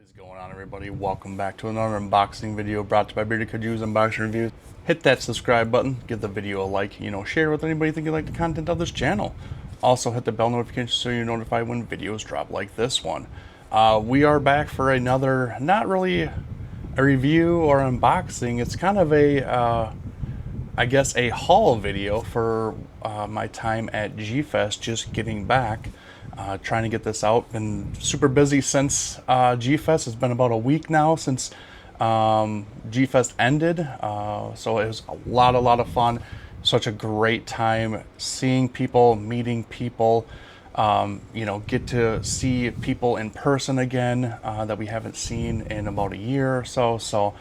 What is going on, everybody? Welcome back to another unboxing video brought to you by Bearded Kaiju's Unboxing Reviews. Hit that subscribe button, give the video a like, share with anybody think you like the content of this channel. Also hit the bell notification so you're notified when videos drop like this one. We are back for another, not really a review or unboxing, it's kind of a, I guess a haul video for my time at G-fest, just getting back. Trying to get this out. Been super busy since G-fest. It's been about a week now since G-fest ended. So it was a lot of fun. Such a great time seeing people, meeting people, get to see people in person again that we haven't seen in about a year or so. So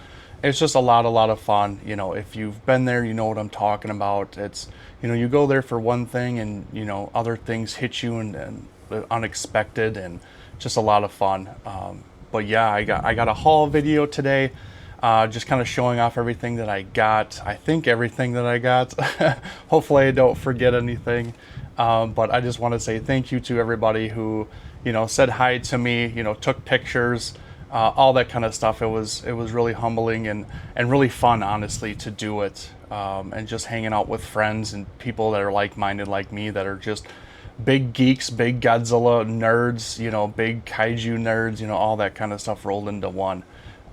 it's just a lot of fun. If you've been there, you know what I'm talking about. It's, you go there for one thing and, other things hit you and unexpected, and just a lot of fun. But yeah, I got a haul video today, just kind of showing off everything that I got. I think everything that I got. Hopefully I don't forget anything. But I just want to say thank you to everybody who, said hi to me, took pictures, all that kind of stuff. It was really humbling and really fun, honestly, to do it. And just hanging out with friends and people that are like-minded like me, that are just big geeks, big Godzilla nerds, big Kaiju nerds, all that kind of stuff rolled into one.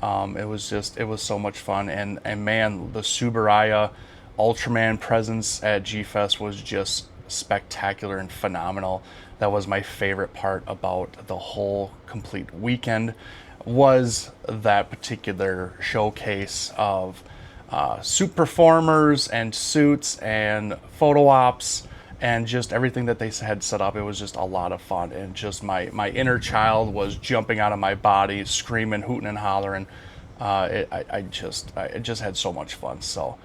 It was so much fun. And man, the Subaraya Ultraman presence at G-fest was just spectacular and phenomenal. That was my favorite part about the whole complete weekend, was that particular showcase of suit performers and suits and photo ops and just everything that they had set up. It was just a lot of fun, and just my inner child was jumping out of my body, screaming, hooting and hollering. I just had so much fun. So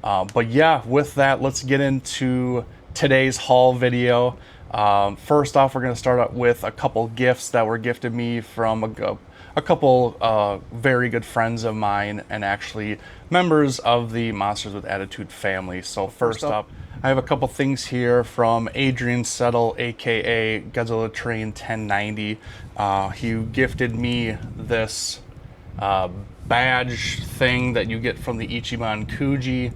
but yeah, with that, let's get into today's haul video. First off, we're going to start out with a couple gifts that were gifted me from a couple very good friends of mine, and actually members of the Monsters with Attitude family. So first up, I have a couple things here from Adrien Settle, aka Godzilla Train 1090. He gifted me this badge thing that you get from the Ichiban Kuji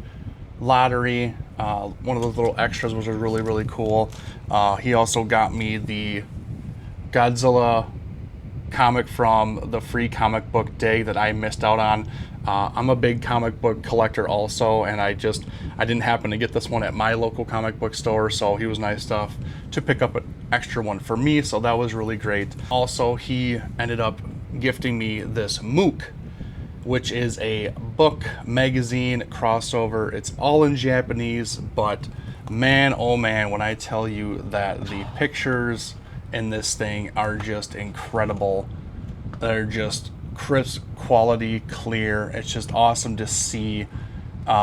lottery. One of those little extras, which was really cool. He also got me the Godzilla comic from the free comic book day that I missed out on. I'm a big comic book collector also, and I didn't happen to get this one at my local comic book store, so he was nice enough to pick up an extra one for me, so that was really great. Also, he ended up gifting me this MOOC, which is a book magazine crossover. It's all in Japanese, but man, oh man, when I tell you that the pictures in this thing are just incredible. They're just crisp, quality, clear. It's just awesome to see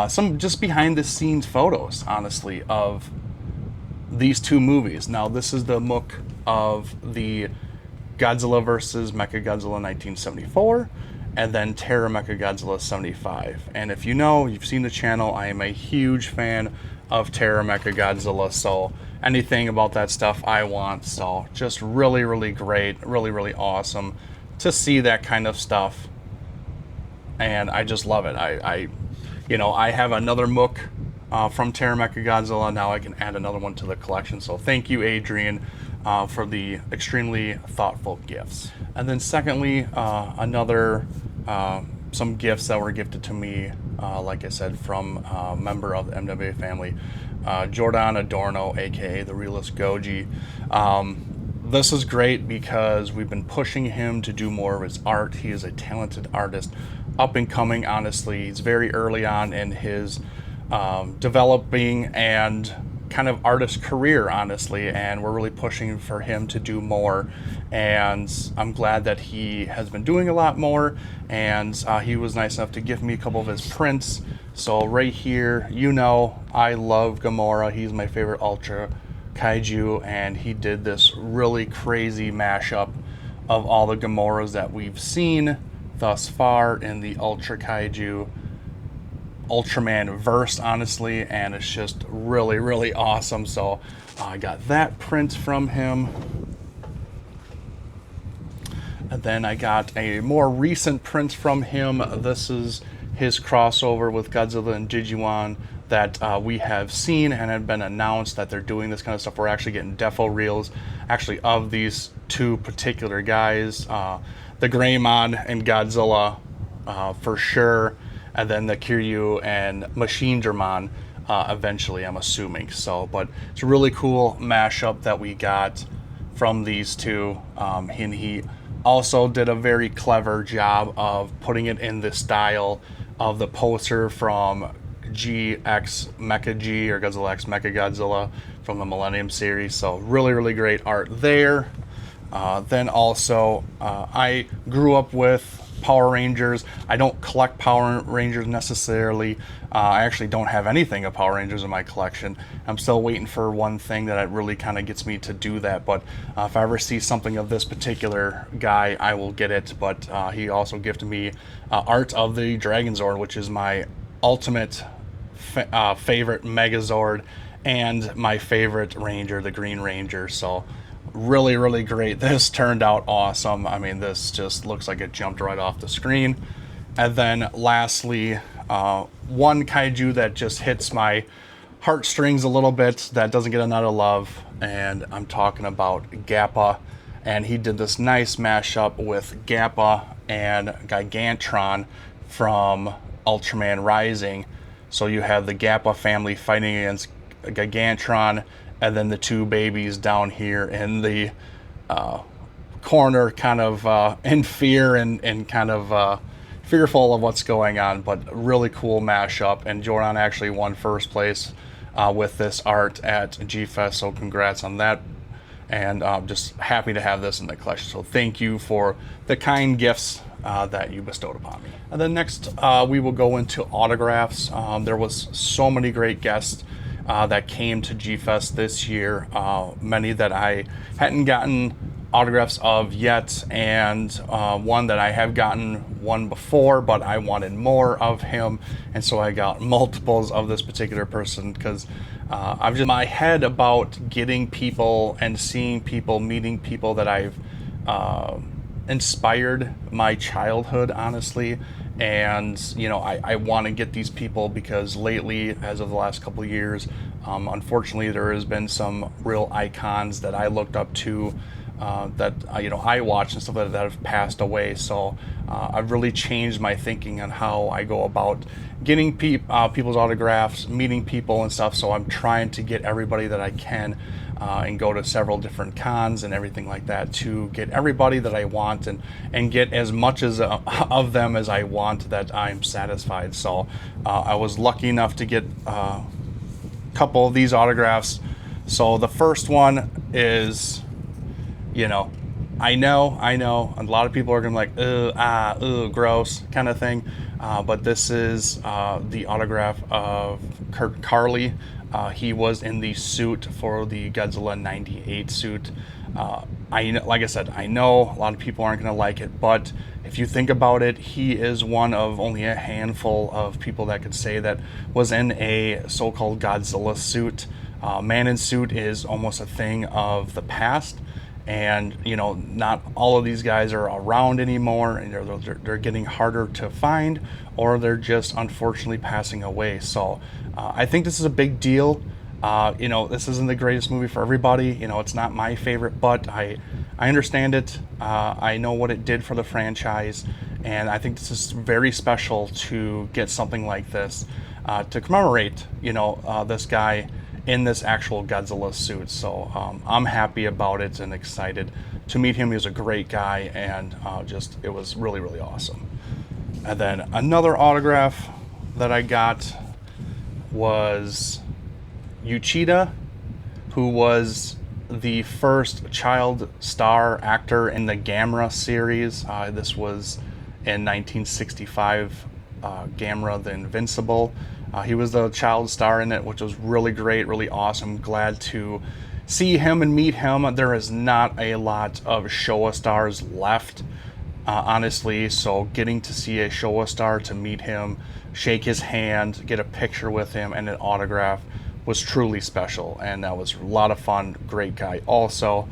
some just behind the scenes photos, honestly, of these two movies. Now, this is the MOOC of the Godzilla vs. Mechagodzilla 1974, and then Terra Mechagodzilla 75. And if you've seen the channel, I am a huge fan of Terra Mechagodzilla, so anything about that stuff I want. So just really great, really awesome to see that kind of stuff, and I just love it. I have another MOOC from Terra Mechagodzilla. Now I can add another one to the collection. So thank you, Adrien, for the extremely thoughtful gifts. And then secondly, some gifts that were gifted to me, like I said, from a member of the MWA family, JordanAdorno, aka the Realist Goji. This is great because we've been pushing him to do more of his art. He is a talented artist, up and coming, honestly. He's very early on in his developing and kind of artist career, honestly, and we're really pushing for him to do more, and I'm glad that he has been doing a lot more. And he was nice enough to give me a couple of his prints. So right here, I love Gamora. He's my favorite Ultra Kaiju, and he did this really crazy mashup of all the Gamoras that we've seen thus far in the Ultra Kaiju Ultraman verse, honestly, and it's just really awesome. So I got that print from him. And then I got a more recent print from him. This is his crossover with Godzilla and Digimon that we have seen and have been announced that they're doing this kind of stuff. We're actually getting defo reels actually of these two particular guys, the Greymon and Godzilla for sure, and then the Kiryu and Machine Dramon eventually, I'm assuming. So, but it's a really cool mashup that we got from these two, and he also did a very clever job of putting it in the style of the poster from GX Mecha G, or Godzilla X Mecha Godzilla from the Millennium series. So really, really great art there. Then also, I grew up with Power Rangers. I don't collect Power Rangers necessarily. I actually don't have anything of Power Rangers in my collection. I'm still waiting for one thing that really kind of gets me to do that. But if I ever see something of this particular guy, I will get it. But he also gifted me art of the Dragon Zord, which is my ultimate favorite Megazord and my favorite Ranger, the Green Ranger. So really, really great. This turned out awesome. I mean, this just looks like it jumped right off the screen. And then lastly, one kaiju that just hits my heartstrings a little bit, that doesn't get a lot of love, and I'm talking about Gappa. And he did this nice mashup with Gappa and Gigantron from Ultraman Rising. So you have the Gappa family fighting against Gigantron, and then the two babies down here in the corner, kind of in fear and kind of fearful of what's going on. But really cool mashup, and Jordan actually won first place with this art at G-fest, so congrats on that. And just happy to have this in the collection. So thank you for the kind gifts that you bestowed upon me. And then next we will go into autographs. There was so many great guests that came to G-fest this year, many that I hadn't gotten autographs of yet, and one that I have gotten one before, but I wanted more of him, and so I got multiples of this particular person, because I've just in my head about getting people and seeing people, meeting people that I've inspired my childhood, honestly. And you know, I want to get these people because lately, as of the last couple of years, unfortunately there has been some real icons that I looked up to, that you know, I watched and stuff like that have passed away. So I've really changed my thinking on how I go about getting people's autographs, meeting people and stuff. So I'm trying to get everybody that I can, and go to several different cons and everything like that to get everybody that I want, and get as much as of them as I want, that I'm satisfied. So I was lucky enough to get a couple of these autographs. So the first one is, you know, I know a lot of people are gonna be like, gross kind of thing, but this is the autograph of Kurt Carley. He was in the suit for the Godzilla 98 suit. Like I said, I know a lot of people aren't going to like it, but if you think about it, he is one of only a handful of people that could say that was in a so-called Godzilla suit. Man in suit is almost a thing of the past, and you know, not all of these guys are around anymore, and they're getting harder to find, or they're just unfortunately passing away. So I think this is a big deal. You know, this isn't the greatest movie for everybody. You know, it's not my favorite, but I understand it. I know what it did for the franchise, and I think this is very special to get something like this to commemorate, you know, this guy in this actual Godzilla suit. So I'm happy about it and excited to meet him. He was a great guy, and it was really, really awesome. And then another autograph that I got was Uchida, who was the first child star actor in the Gamera series. This was in 1965, Gamera the Invincible. He was the child star in it, which was really great, really awesome. Glad to see him and meet him. There is not a lot of Showa stars left, honestly, so getting to see a Showa star, to meet him, shake his hand, get a picture with him, and an autograph was truly special, and that was a lot of fun. Great guy. Also,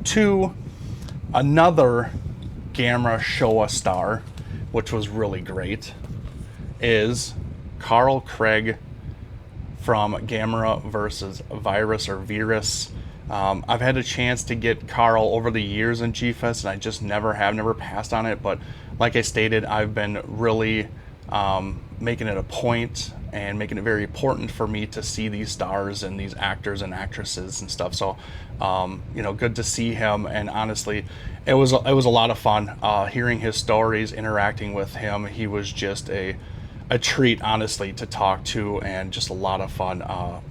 too, Another Gamera Showa star, which was really great, is Carl Craig from Gamera versus Virus or Virus. I've had a chance to get Carl over the years in G-fest, and I just never passed on it. But like I stated, I've been really making it a point and making it very important for me to see these stars and these actors and actresses and stuff. So, you know, good to see him. And honestly, it was a lot of fun hearing his stories, interacting with him. He was just a treat, honestly, to talk to, and just a lot of fun.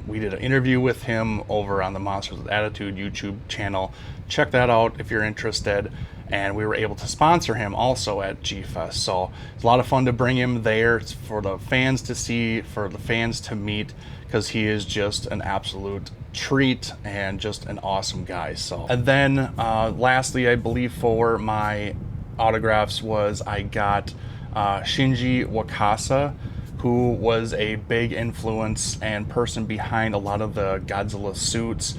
We did an interview with him over on the Monsters with Attitude YouTube channel. Check that out if you're interested. And we were able to sponsor him also at G-fest. So it's a lot of fun to bring him there for the fans to see, for the fans to meet, because he is just an absolute treat and just an awesome guy. So, and then lastly, I believe for my autographs was I got Shinji Wakasa, who was a big influence and person behind a lot of the Godzilla suits,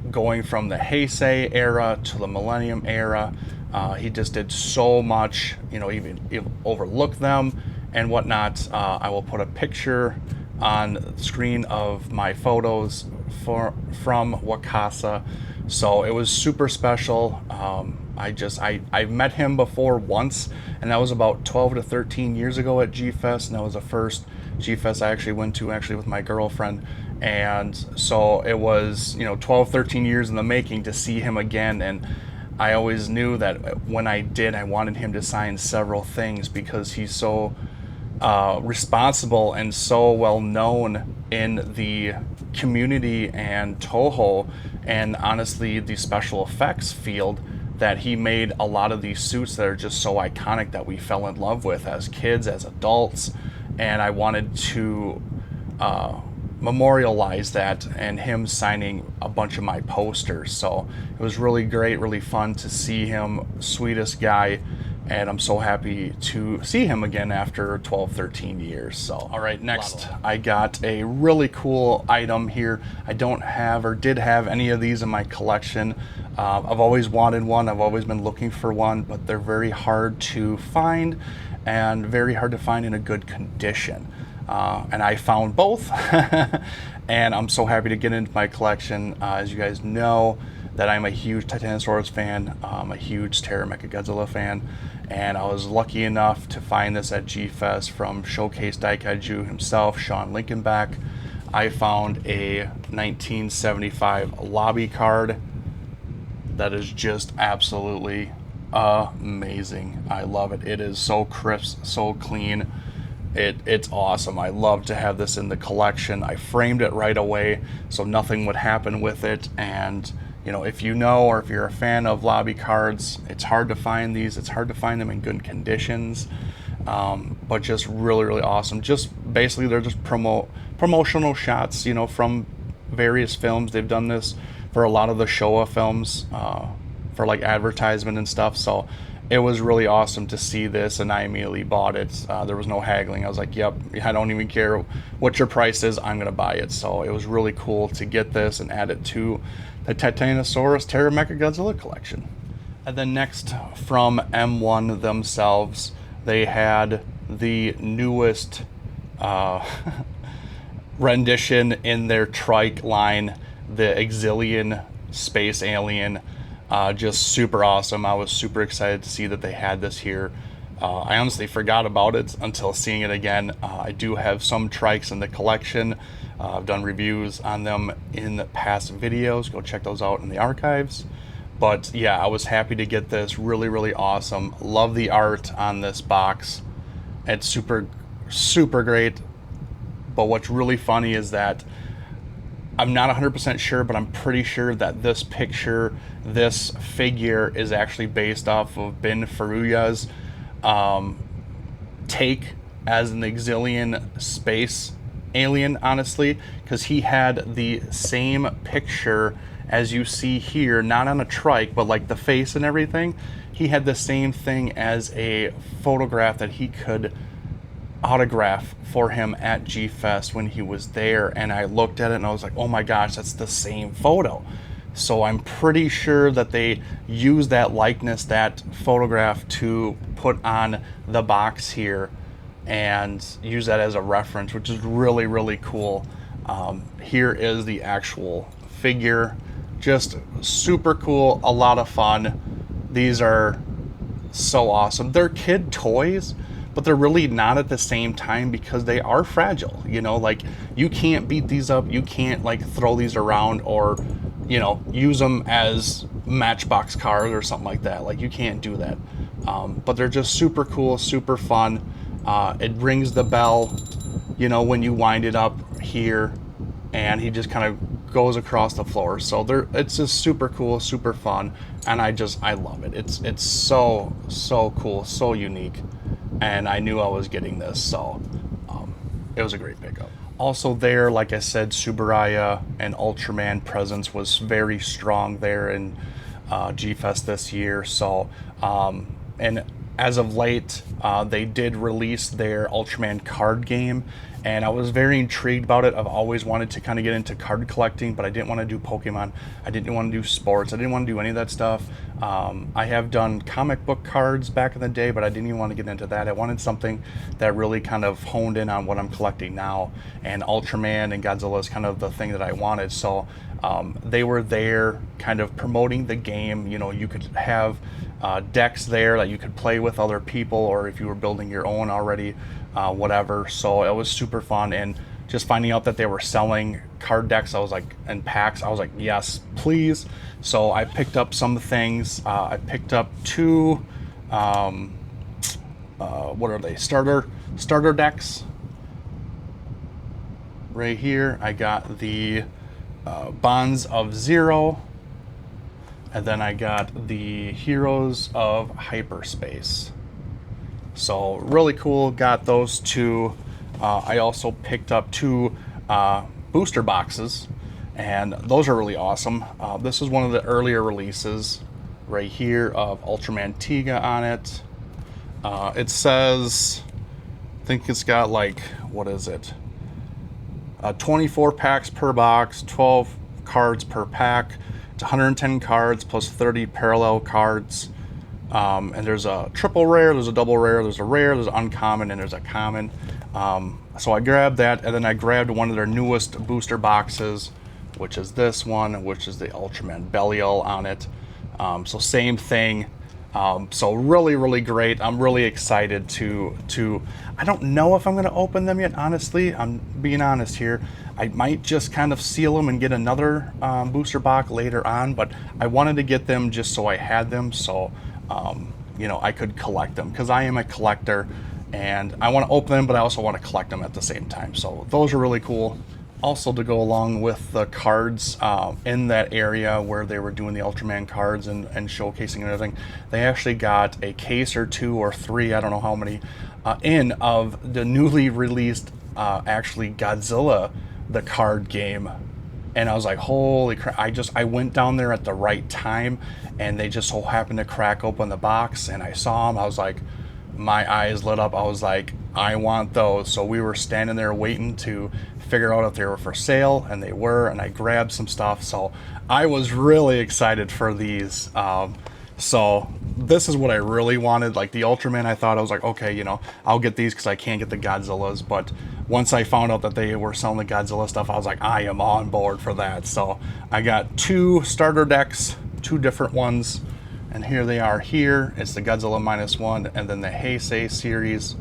going from the Heisei era to the Millennium era. He just did so much, you know, even overlooked them and whatnot. I will put a picture on the screen of my photos from Wakasa. So it was super special. I met him before once, and that was about 12 to 13 years ago at G-fest, and that was the first G-fest I actually went to with my girlfriend. And so it was, you know, 12, 13 years in the making to see him again. And I always knew that when I did, I wanted him to sign several things because he's so responsible and so well known in the community and Toho, and honestly the special effects field, that he made a lot of these suits that are just so iconic that we fell in love with as kids, as adults. And I wanted to memorialize that, and him signing a bunch of my posters. So it was really great, really fun to see him. Sweetest guy, and I'm so happy to see him again after 12, 13 years. So, all right, next I got a really cool item here. I don't have or did have any of these in my collection. I've always wanted one. I've always been looking for one, but they're very hard to find, and very hard to find in a good condition. And I found both, and I'm so happy to get into my collection. As you guys know, that I'm a huge Titanosaurus fan. I'm a huge Terror Mechagodzilla fan, and I was lucky enough to find this at G-fest from Showcase Kaiju himself, Sean Lincolnback. I found a 1975 lobby card that is just absolutely amazing. I love it. It is so crisp, so clean. It's awesome. I love to have this in the collection. I framed it right away so nothing would happen with it. And you know, if you know, or if you're a fan of lobby cards, it's hard to find these. It's hard to find them in good conditions, but just really awesome. Just basically, they're just promotional shots, you know, from various films. They've done this for a lot of the Showa films, for like advertisement and stuff. So it was really awesome to see this, and I immediately bought it. There was no haggling. I was like, yep, I don't even care what your price is, I'm gonna buy it. So it was really cool to get this and add it to the Titanosaurus Terror Mechagodzilla collection. And then next, from M1 themselves, they had the newest rendition in their trike line, the Exilian Space Alien. Just super awesome. I was super excited to see that they had this here. I honestly forgot about it until seeing it again. I do have some trikes in the collection. I've done reviews on them in the past videos. Go check those out in the archives. But yeah, I was happy to get this. Really awesome. Love the art on this box. It's super great. But what's really funny is that I'm not 100% sure, but I'm pretty sure that this picture, this figure, is actually based off of Ben Furuya's take as an Exilian space alien, honestly, because he had the same picture as you see here, not on a trike, but like the face and everything. He had the same thing as a photograph that he could autograph for him at G-fest when he was there, and I looked at it and I was like, oh my gosh, that's the same photo. So I'm pretty sure that they use that likeness, that photograph, to put on the box here and use that as a reference, which is really, really cool. Here is the actual figure. Just super cool, a lot of fun. These are so awesome. They're kid toys, but they're really not at the same time because they are fragile. You know, like, you can't beat these up. You can't like throw these around or, you know, use them as Matchbox cars or something like that. Like, you can't do that. But they're just super cool, super fun. It rings the bell, you know, when you wind it up here, and he just kind of goes across the floor. So it's just super cool, super fun, and I love it. It's so cool, so unique, and I knew I was getting this, so it was a great pickup. Also there, like I said, Subaraya and Ultraman presence was very strong there in G-fest this year. So and as of late, they did release their Ultraman card game, and I was very intrigued about it. I've always wanted to kind of get into card collecting, but I didn't want to do Pokemon. I didn't want to do sports. I didn't want to do any of that stuff. I have done comic book cards back in the day, but I didn't even want to get into that. I wanted something that really kind of honed in on what I'm collecting now, and Ultraman and Godzilla is kind of the thing that I wanted. So they were there kind of promoting the game. You know, you could have decks there that you could play with other people, or if you were building your own already, whatever. So it was super fun, and just finding out that they were selling card decks, I was like, and packs, I was like, yes, please. So I picked up some things. I picked up two, what are they, starter decks right here. I got the Bonds of Zero, and then I got the Heroes of Hyperspace. So really cool, got those two. I also picked up two booster boxes, and those are really awesome. This is one of the earlier releases right here of Ultraman Tiga on it. It says, I think it's got like, what is it? 24 packs per box, 12 cards per pack. It's 110 cards plus 30 parallel cards. And there's a triple rare, there's a double rare, there's a rare, there's an uncommon, and there's a common. So I grabbed that, and then I grabbed one of their newest booster boxes, which is this one, which is the Ultraman Belial on it. So same thing. So really, really great. I'm really excited to I don't know if I'm going to open them yet, honestly. I'm being honest here. I might just kind of seal them and get another booster box later on, but I wanted to get them just so I had them, so you know, I could collect them, because I am a collector and I want to open them, but I also want to collect them at the same time. So those are really cool. Also, to go along with the cards in that area where they were doing the Ultraman cards and showcasing and everything, they actually got a case or two or three, I don't know how many, in of the newly released actually Godzilla, the card game. And I was like, holy crap, I went down there at the right time, and they just so happened to crack open the box, and I saw them. I was like, my eyes lit up. I was like, I want those. So we were standing there waiting to figure out if they were for sale, and they were, and I grabbed some stuff. So I was really excited for these. So this is what I really wanted. Like the Ultraman, I thought, I was like, okay, you know, I'll get these because I can't get the Godzillas. But once I found out that they were selling the Godzilla stuff, I was like, I am on board for that. So I got two starter decks, two different ones. And here they are here. It's the Godzilla -1 and then the Heisei series.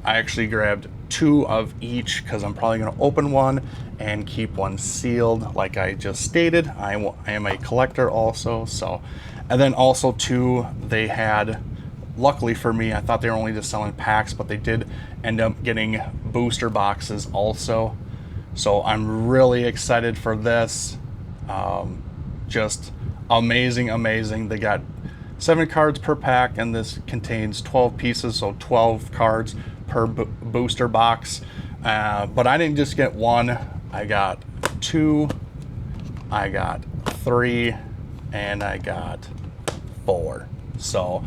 I actually grabbed two of each because I'm probably going to open one and keep one sealed, like I just stated. I am a collector also. So, and then also too, they had, luckily for me, I thought they were only just selling packs, but they did end up getting booster boxes also. So I'm really excited for this. Just amazing, amazing. They got 7 cards per pack, and this contains 12 pieces, so 12 cards per booster box. But I didn't just get one, I got 2, I got 3, and I got 4. So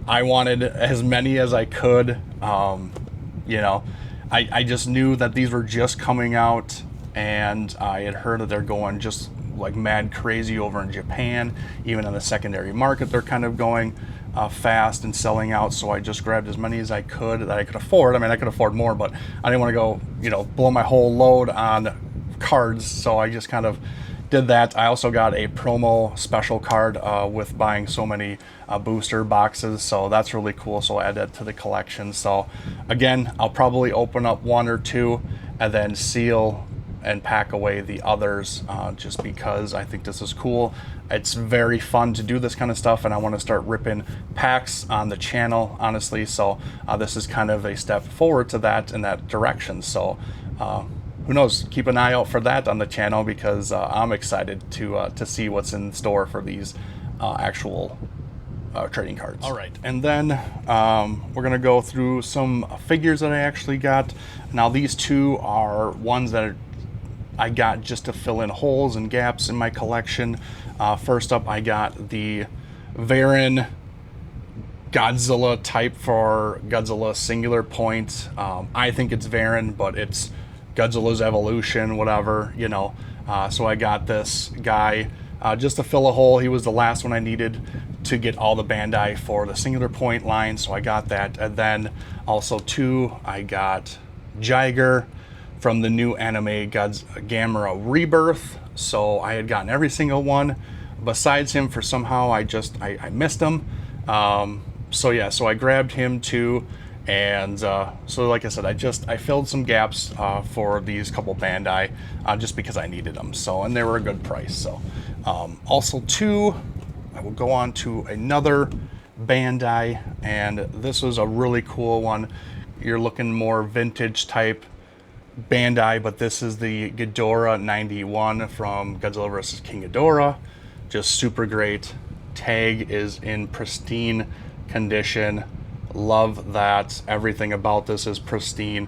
I wanted as many as I could. You know, I just knew that these were just coming out, and I had heard that they're going just like mad crazy over in Japan. Even on the secondary market, they're kind of going fast and selling out. So I just grabbed as many as I could that I could afford. I mean, I could afford more, but I didn't want to go, you know, blow my whole load on cards. So I just kind of did that. I also got a promo special card with buying so many booster boxes, so that's really cool. So I'll add that to the collection. So again, I'll probably open up one or two and then seal and pack away the others, just because I think this is cool. It's very fun to do this kind of stuff, and I want to start ripping packs on the channel, honestly. So this is kind of a step forward to that in that direction. So who knows? Keep an eye out for that on the channel, because I'm excited to see what's in store for these actual trading cards. All right, and then we're gonna go through some figures that I actually got. Now these two are ones that I got just to fill in holes and gaps in my collection. First up, I got the Varan Godzilla type for Godzilla Singular Point. I think it's Varan, but it's Godzilla's evolution, whatever, you know. So I got this guy just to fill a hole. He was the last one I needed to get all the Bandai for the Singular Point line, so I got that. And then also too, I got Jiger from the new anime Gamera Rebirth. So I had gotten every single one besides him. For somehow I missed him. So yeah, so I grabbed him too. And so like I said, I filled some gaps for these couple Bandai just because I needed them. So, and they were a good price. So also too, I will go on to another Bandai, and this was a really cool one. You're looking more vintage type Bandai, but this is the Ghidorah 91 from Godzilla vs. King Ghidorah. Just super great. Tag is in pristine condition. Love that. Everything about this is pristine.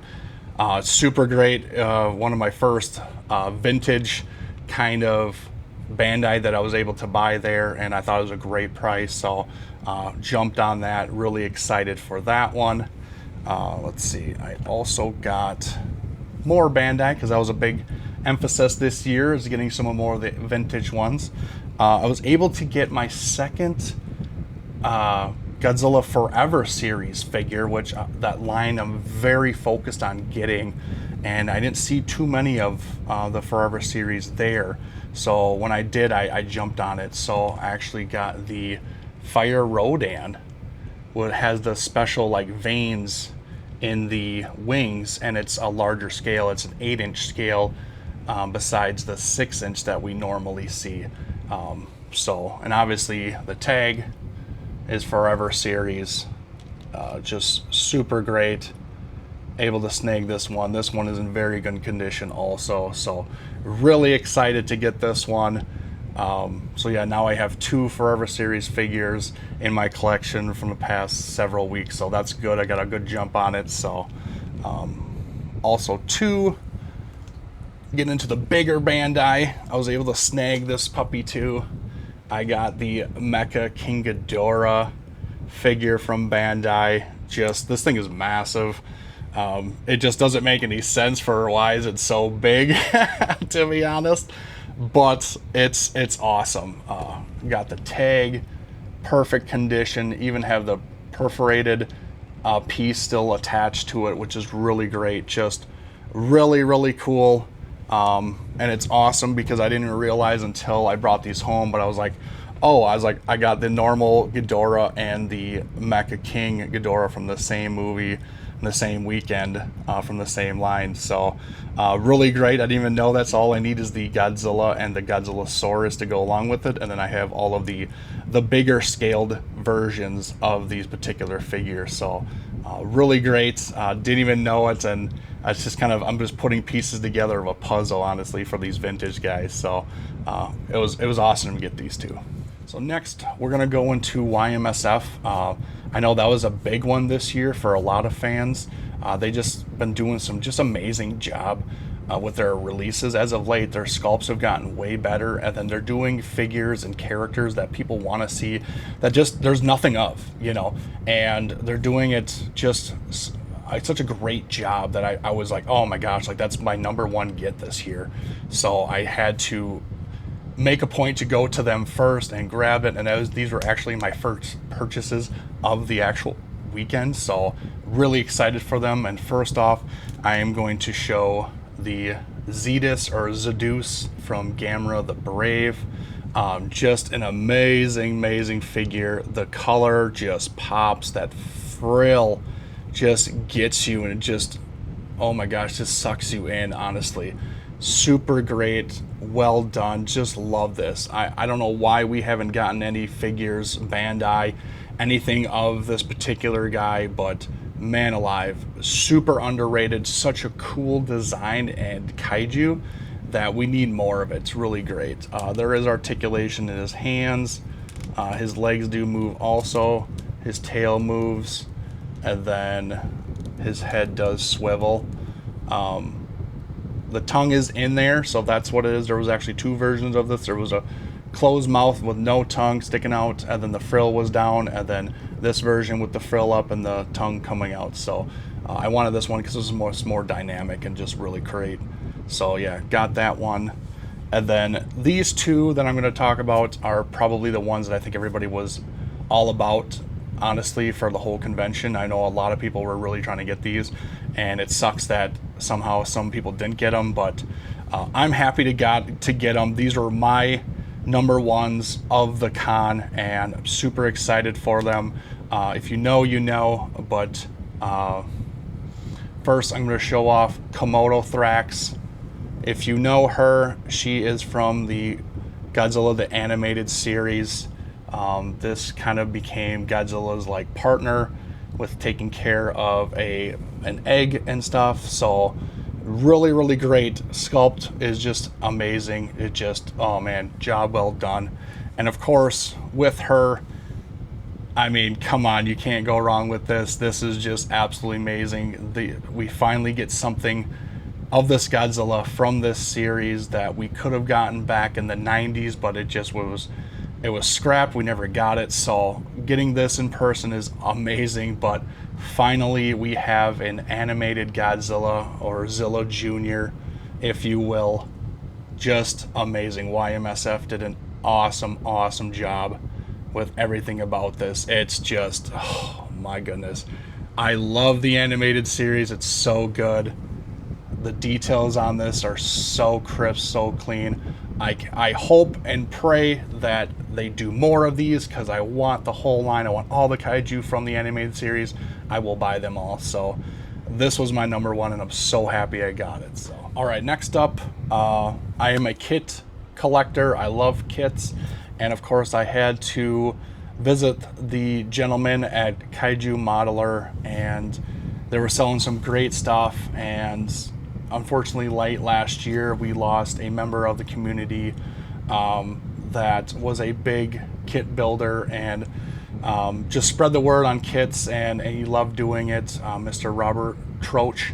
Super great. One of my first vintage kind of Bandai that I was able to buy there, and I thought it was a great price, so jumped on that. Really excited for that one. Let's see, I also got more Bandai because that was a big emphasis this year, is getting some more of the vintage ones. I was able to get my second Godzilla Forever series figure, which that line I'm very focused on getting, and I didn't see too many of the Forever series there. So when I did, I jumped on it. So I actually got the Fire Rodan, what has the special like veins in the wings, and it's a larger scale. It's an 8-inch scale besides the 6-inch that we normally see. So, and obviously the tag is Forever series, just super great. Able to snag this one. This one is in very good condition also, so really excited to get this one. So yeah, now I have 2 Forever series figures in my collection from the past several weeks, so that's good. I got a good jump on it. So also too, getting into the bigger Bandai, I was able to snag this puppy too. I got the Mecha King Ghidorah figure from Bandai. Just, this thing is massive. It just doesn't make any sense for why is it so big, to be honest. But it's awesome. Got the tag, perfect condition. Even have the perforated piece still attached to it, which is really great. Just really cool. And it's awesome because I didn't even realize until I brought these home, but I was like, I got the normal Ghidorah and the Mecha King Ghidorah from the same movie, the same weekend, from the same line. So really great. I didn't even know that's all I need is the Godzilla and the Godzillasaurus to go along with it, and then I have all of the bigger scaled versions of these particular figures. So really great. Didn't even know it, and it's just kind of, I'm just putting pieces together of a puzzle, honestly, for these vintage guys. So it was awesome to get these two. So next, we're gonna go into YMSF. I know that was a big one this year for a lot of fans. They just been doing some just amazing job with their releases as of late. Their sculpts have gotten way better, and then they're doing figures and characters that people want to see that just there's nothing of, you know, and they're doing it just such a great job that I was like, oh my gosh, like that's my #1 get this year. So I had to make a point to go to them first and grab it. And these were actually my first purchases of the actual weekend, so really excited for them. And first off, I am going to show the Zetus or Zeus from Gamera the Brave. Just an amazing figure. The color just pops. That frill just gets you, and it just, oh my gosh, just sucks you in, honestly. Super great, well done, just love this. I don't know why we haven't gotten any figures, Bandai, anything of this particular guy, but man alive, super underrated, such a cool design and kaiju that we need more of it. It's really great. There is articulation in his hands, his legs do move also, his tail moves, and then his head does swivel. The tongue is in there, so that's what it is. There was actually two versions of this. There was a closed mouth with no tongue sticking out, and then the frill was down, and then this version with the frill up and the tongue coming out. So I wanted this one because it was more dynamic and just really great. So yeah, got that one. And then these two that I'm going to talk about are probably the ones that I think everybody was all about, honestly, for the whole convention. I know a lot of people were really trying to get these, and it sucks that somehow some people didn't get them, but I'm happy to get them. These are my number ones of the con, and I'm super excited for them. If you know, you know, but first I'm going to show off Komodo Thrax. If you know her, she is from the Godzilla the Animated Series. This kind of became Godzilla's like partner with taking care of an egg and stuff. So really great. Sculpt is just amazing. It just, oh man, job well done. And of course with her, I mean, come on, you can't go wrong with this. This is just absolutely amazing. We finally get something of this Godzilla from this series that we could have gotten back in the 90s, but it was scrapped. We never got it. So getting this in person is amazing. But finally we have an animated Godzilla, or Zilla Jr., if you will. Just amazing. YMSF did an awesome job with everything about this. It's just, oh my goodness, I love the animated series. It's so good. The details on this are so crisp, so clean. I hope and pray that they do more of these, because I want the whole line. I want all the kaiju from the animated series. I will buy them all. So this was my number one, and I'm so happy I got it. So all right, next up, I am a kit collector. I love kits, and of course I had to visit the gentleman at Kaiju Modeler, and they were selling some great stuff. And unfortunately, late last year, we lost a member of the community that was a big kit builder and just spread the word on kits, and he loved doing it, Mr. Robert Troach.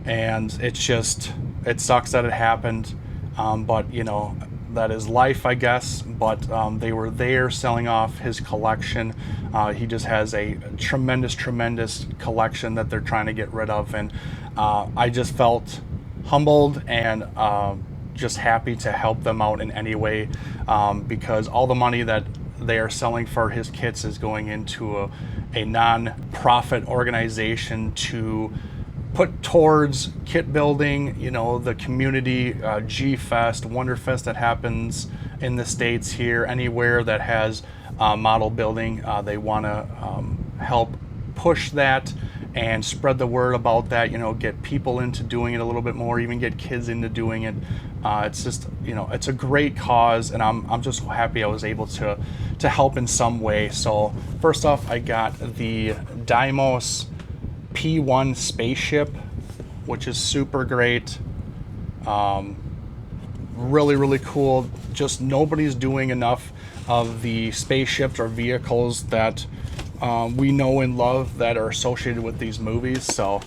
And it sucks that it happened, but you know, that is life, I guess. But they were there selling off his collection. He just has a tremendous collection that they're trying to get rid of, and I just felt humbled and just happy to help them out in any way, because all the money that they are selling for his kits is going into a non-profit organization to put towards kit building, you know, the community, G-fest, Wonderfest that happens in the States here, anywhere that has model building. They want to help push that and spread the word about that, you know, get people into doing it a little bit more, even get kids into doing it. It's just, you know, it's a great cause, and I'm just so happy I was able to help in some way. So first off, I got the Deimos P1 spaceship, which is super great. Really cool. Just nobody's doing enough of the spaceships or vehicles that we know and love that are associated with these movies. So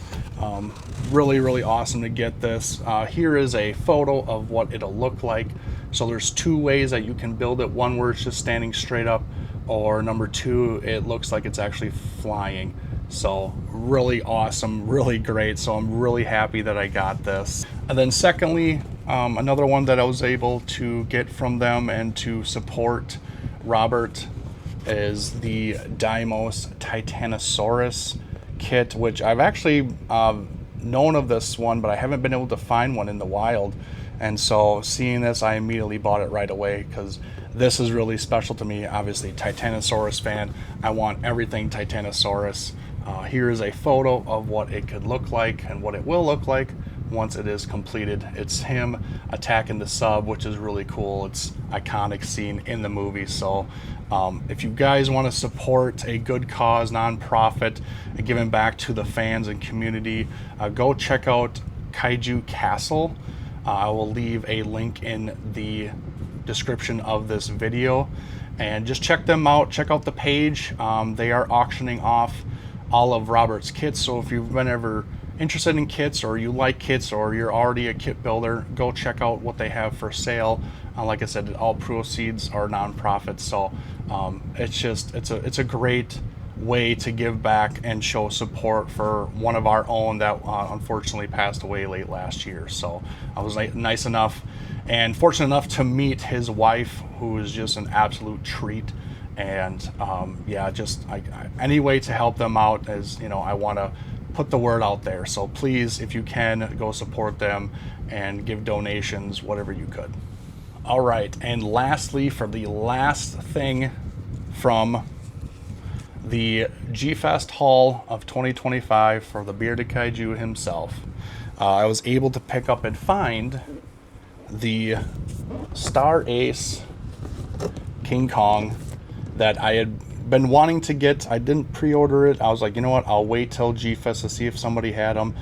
really awesome to get this. Here is a photo of what it'll look like. So there's two ways that you can build it. One where it's just standing straight up, or number two, it looks like it's actually flying. So really awesome, really great. So I'm really happy that I got this. And then secondly, Another one that I was able to get from them and to support Robert is the Deimos Titanosaurus kit, which I've actually known of this one, but I haven't been able to find one in the wild. And so seeing this, I immediately bought it right away because this is really special to me. Obviously, Titanosaurus fan. I want everything Titanosaurus. Here is a photo of what it could look like and what it will look like once it is completed. It's him attacking the sub, which is really cool. It's iconic scene in the movie. So if you guys want to support a good cause, nonprofit, and giving back to the fans and community, go check out Kaiju Castle. I will leave a link in the description of this video, and just check them out. Check out the page. They are auctioning off all of Robert's kits, so if you've been ever interested in kits, or you like kits, or you're already a kit builder, go check out what they have for sale. Like I said, all proceeds are nonprofit, so it's a great way to give back and show support for one of our own that unfortunately passed away late last year. So I was nice enough and fortunate enough to meet his wife, who is just an absolute treat. And yeah, just any way to help them out, as you know, I want to put the word out there. So please, if you can, go support them and give donations, whatever you could. All right, and lastly, for the last thing from the G-fest haul of 2025 for the bearded kaiju himself, I was able to pick up and find the Star Ace King Kong that I had been wanting to get. I didn't pre-order it. I was like, you know what, I'll wait till G-fest to see if somebody had them.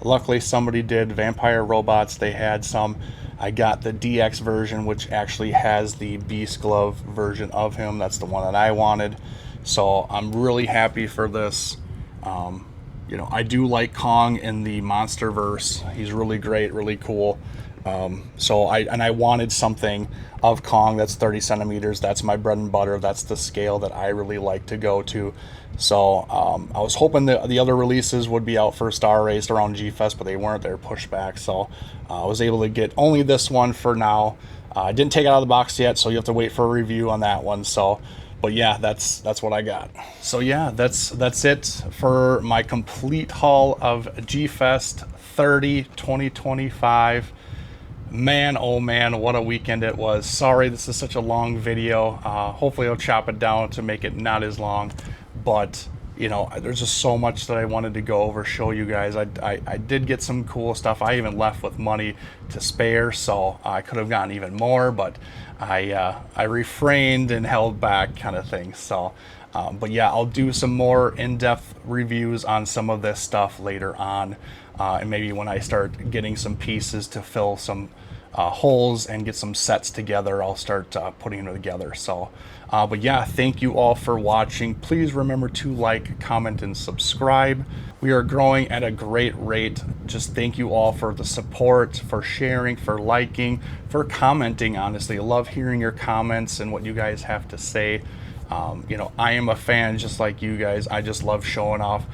Luckily somebody did. Vampire Robots, they had some. I got the DX version, which actually has the Beast Glove version of him. That's the one that I wanted. So I'm really happy for this. You know, I do like Kong in the MonsterVerse. He's really great, really cool. So I wanted something of Kong that's 30 centimeters. That's my bread and butter. That's the scale that I really like to go to. So I was hoping that the other releases would be out for Star Race around G-fest, but they weren't. They were pushed back. So I was able to get only this one for now. I didn't take it out of the box yet, so you have to wait for a review on that one. So, but yeah, that's what I got. So yeah, that's it for my complete haul of G-fest 2025. Man, oh man, what a weekend it was. Sorry this is such a long video. Hopefully I'll chop it down to make it not as long, but you know, there's just so much that I wanted to go over, show you guys. I did get some cool stuff. I even left with money to spare, so I could have gotten even more, but I refrained and held back, kind of thing. So but yeah, I'll do some more in-depth reviews on some of this stuff later on, and maybe when I start getting some pieces to fill some holes and get some sets together, I'll start putting them together. So but yeah, thank you all for watching. Please remember to like, comment, and subscribe. We are growing at a great rate. Just thank you all for the support, for sharing, for liking, for commenting. Honestly, I love hearing your comments and what you guys have to say. You know, I am a fan just like you guys. I just love showing off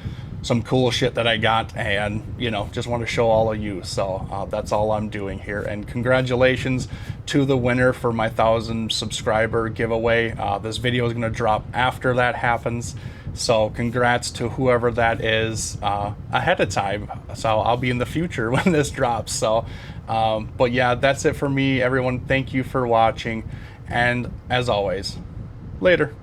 some cool shit that I got, and you know, just want to show all of you. So that's all I'm doing here. And congratulations to the winner for my 1,000 subscriber giveaway. This video is going to drop after that happens, so congrats to whoever that is ahead of time. So I'll be in the future when this drops. So but yeah, that's it for me, everyone. Thank you for watching, and as always, later.